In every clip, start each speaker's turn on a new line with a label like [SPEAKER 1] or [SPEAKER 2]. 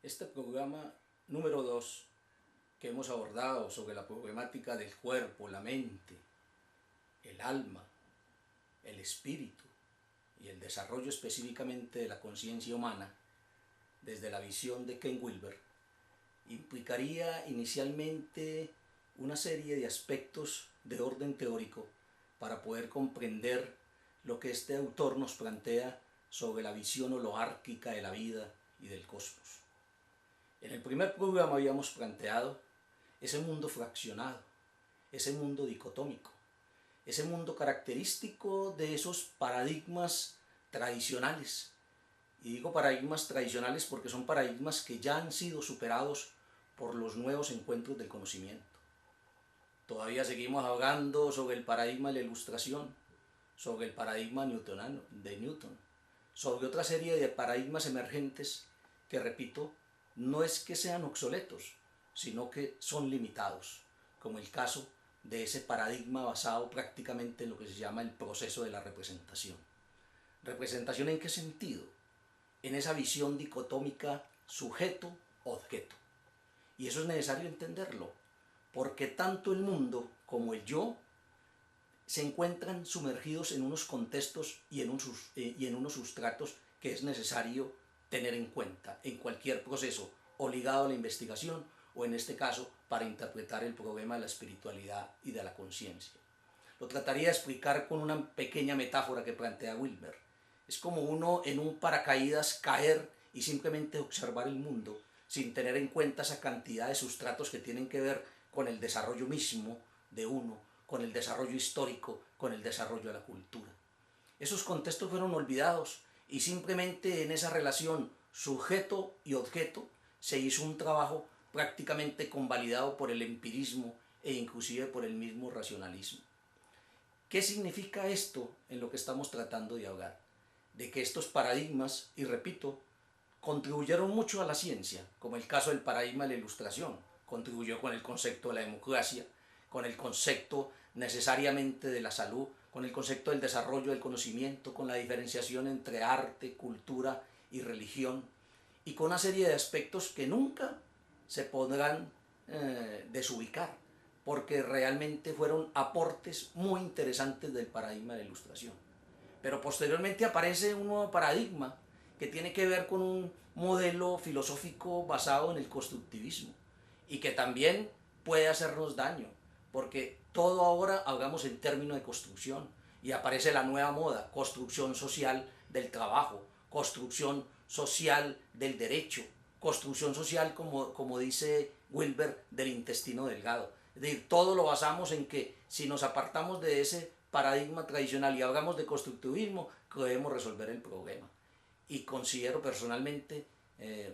[SPEAKER 1] Este programa número 2 que hemos abordado sobre la problemática del cuerpo, la mente, el alma, el espíritu y el desarrollo específicamente de la conciencia humana desde la visión de Ken Wilber, implicaría inicialmente una serie de aspectos de orden teórico para poder comprender lo que este autor nos plantea sobre la visión holárquica de la vida y del cosmos. En el primer programa habíamos planteado ese mundo fraccionado, ese mundo dicotómico, ese mundo característico de esos paradigmas tradicionales. Y digo paradigmas tradicionales porque son paradigmas que ya han sido superados por los nuevos encuentros del conocimiento. Todavía seguimos hablando sobre el paradigma de la ilustración, sobre el paradigma newtoniano, de Newton, sobre otra serie de paradigmas emergentes que, repito, no es que sean obsoletos, sino que son limitados, como el caso de ese paradigma basado prácticamente en lo que se llama el proceso de la representación. ¿Representación en qué sentido? En esa visión dicotómica sujeto-objeto. Y eso es necesario entenderlo, porque tanto el mundo como el yo se encuentran sumergidos en unos contextos y en unos sustratos que es necesario tener en cuenta en cualquier proceso o ligado a la investigación o en este caso para interpretar el problema de la espiritualidad y de la conciencia. Lo trataría de explicar con una pequeña metáfora que plantea Wilber. Es como uno en un paracaídas caer y simplemente observar el mundo sin tener en cuenta esa cantidad de sustratos que tienen que ver con el desarrollo mismo de uno, con el desarrollo histórico, con el desarrollo de la cultura. Esos contextos fueron olvidados y simplemente en esa relación sujeto y objeto se hizo un trabajo prácticamente convalidado por el empirismo e inclusive por el mismo racionalismo. ¿Qué significa esto en lo que estamos tratando de hablar? De que estos paradigmas, y repito, contribuyeron mucho a la ciencia, como el caso del paradigma de la ilustración, contribuyó con el concepto de la democracia, con el concepto necesariamente de la salud, con el concepto del desarrollo del conocimiento, con la diferenciación entre arte, cultura y religión, y con una serie de aspectos que nunca se podrán desubicar, porque realmente fueron aportes muy interesantes del paradigma de la ilustración. Pero posteriormente aparece un nuevo paradigma que tiene que ver con un modelo filosófico basado en el constructivismo y que también puede hacernos daño, porque todo ahora hablamos en términos de construcción y aparece la nueva moda, construcción social del trabajo, construcción social del derecho, construcción social, como dice Wilber, del intestino delgado. Es decir, todo lo basamos en que si nos apartamos de ese paradigma tradicional y hablamos de constructivismo, debemos resolver el problema. Y considero personalmente,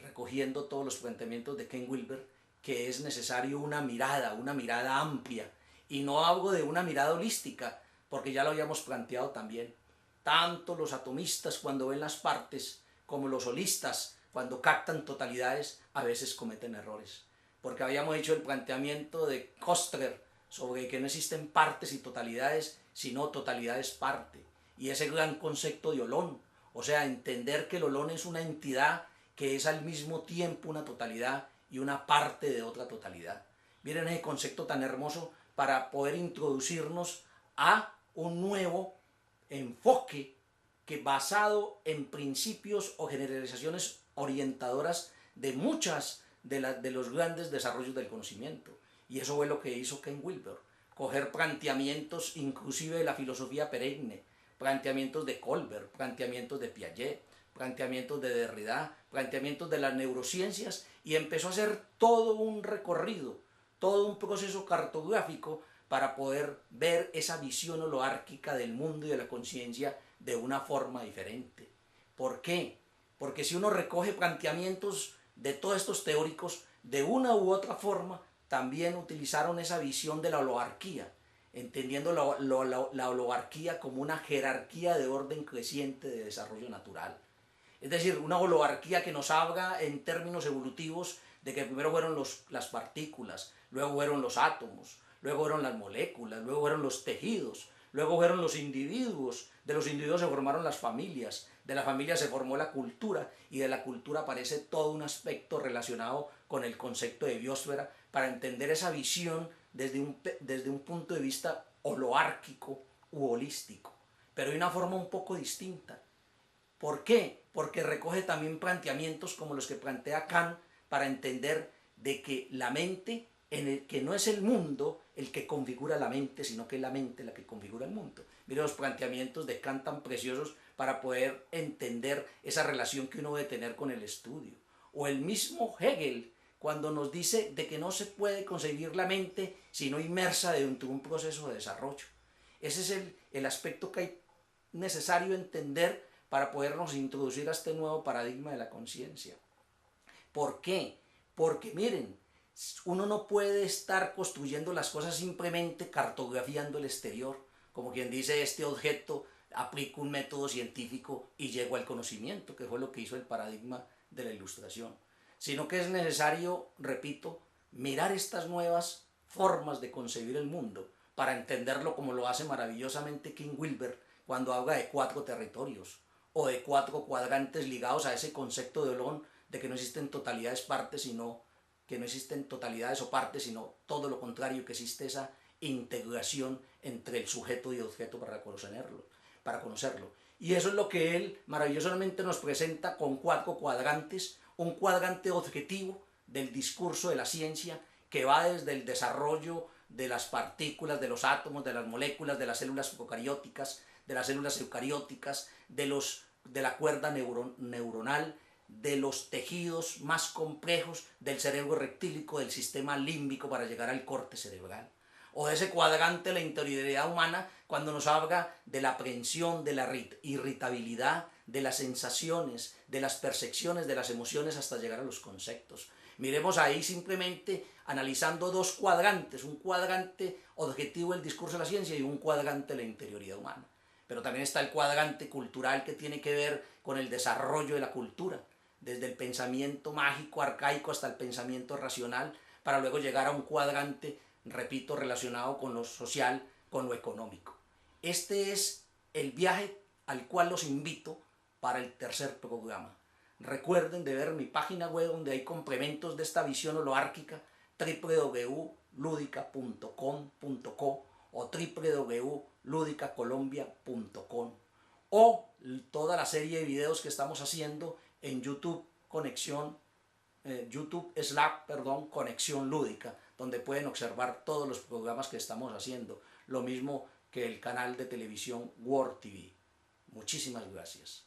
[SPEAKER 1] recogiendo todos los planteamientos de Ken Wilber, que es necesario una mirada amplia. Y no hablo de una mirada holística, porque ya lo habíamos planteado también. Tanto los atomistas cuando ven las partes, como los holistas cuando captan totalidades, a veces cometen errores. Porque habíamos hecho el planteamiento de Koestler sobre que no existen partes y totalidades, sino totalidades parte. Y ese gran concepto de Holón, o sea, entender que el Holón es una entidad que es al mismo tiempo una totalidad y una parte de otra totalidad. Miren ese concepto tan hermoso para poder introducirnos a un nuevo enfoque que basado en principios o generalizaciones orientadoras de muchas de los grandes desarrollos del conocimiento. Y eso fue lo que hizo Ken Wilber, coger planteamientos inclusive de la filosofía perenne, planteamientos de Colbert, planteamientos de Piaget, planteamientos de Derrida, planteamientos de las neurociencias, y empezó a hacer todo un recorrido, todo un proceso cartográfico para poder ver esa visión holárquica del mundo y de la conciencia de una forma diferente. ¿Por qué? Porque si uno recoge planteamientos de todos estos teóricos, de una u otra forma, también utilizaron esa visión de la holarquía, entendiendo la holarquía como una jerarquía de orden creciente de desarrollo natural. Es decir, una holarquía que nos habla en términos evolutivos de que primero fueron las partículas, luego fueron los átomos, luego fueron las moléculas, luego fueron los tejidos, luego fueron los individuos, de los individuos se formaron las familias, de la familia se formó la cultura y de la cultura aparece todo un aspecto relacionado con el concepto de biosfera para entender esa visión desde un punto de vista holoárquico u holístico, pero de una forma un poco distinta. ¿Por qué? Porque recoge también planteamientos como los que plantea Kant para entender de que la mente, que no es el mundo el que configura la mente, sino que es la mente la que configura el mundo. Mire los planteamientos de Kant tan preciosos para poder entender esa relación que uno debe tener con el estudio. O el mismo Hegel, cuando nos dice de que no se puede concebir la mente sino inmersa dentro de un proceso de desarrollo. Ese es el aspecto que hay necesario entender para podernos introducir a este nuevo paradigma de la conciencia. ¿Por qué? Porque miren, uno no puede estar construyendo las cosas simplemente cartografiando el exterior, como quien dice, este objeto aplico un método científico y llego al conocimiento, que fue lo que hizo el paradigma de la Ilustración, sino que es necesario, repito, mirar estas nuevas formas de concebir el mundo para entenderlo como lo hace maravillosamente King Wilber cuando habla de 4 territorios o de 4 cuadrantes ligados a ese concepto de Olón de que no existen totalidades partes, sino que no existen totalidades o partes, sino todo lo contrario, que existe esa integración entre el sujeto y el objeto para conocerlo. Y eso es lo que él maravillosamente nos presenta con 4 cuadrantes, un cuadrante objetivo del discurso de la ciencia que va desde el desarrollo de las partículas, de los átomos, de las moléculas, de las células procarióticas, de las células eucarióticas, de la cuerda neuronal, de los tejidos más complejos del cerebro reptílico, del sistema límbico para llegar al corte cerebral. O de ese cuadrante de la interioridad humana cuando nos habla de la aprehensión, de la irritabilidad, de las sensaciones, de las percepciones, de las emociones hasta llegar a los conceptos. Miremos ahí simplemente analizando 2 cuadrantes, un cuadrante objetivo del discurso de la ciencia y un cuadrante de la interioridad humana. Pero también está el cuadrante cultural que tiene que ver con el desarrollo de la cultura, desde el pensamiento mágico, arcaico, hasta el pensamiento racional, para luego llegar a un cuadrante, repito, relacionado con lo social, con lo económico. Este es el viaje al cual los invito para el tercer programa. Recuerden de ver mi página web donde hay complementos de esta visión holoárquica, www.ludica.com.co o www.ludicacolombia.com, o toda la serie de videos que estamos haciendo en YouTube Conexión Lúdica, donde pueden observar todos los programas que estamos haciendo, lo mismo que el canal de televisión World TV. Muchísimas gracias.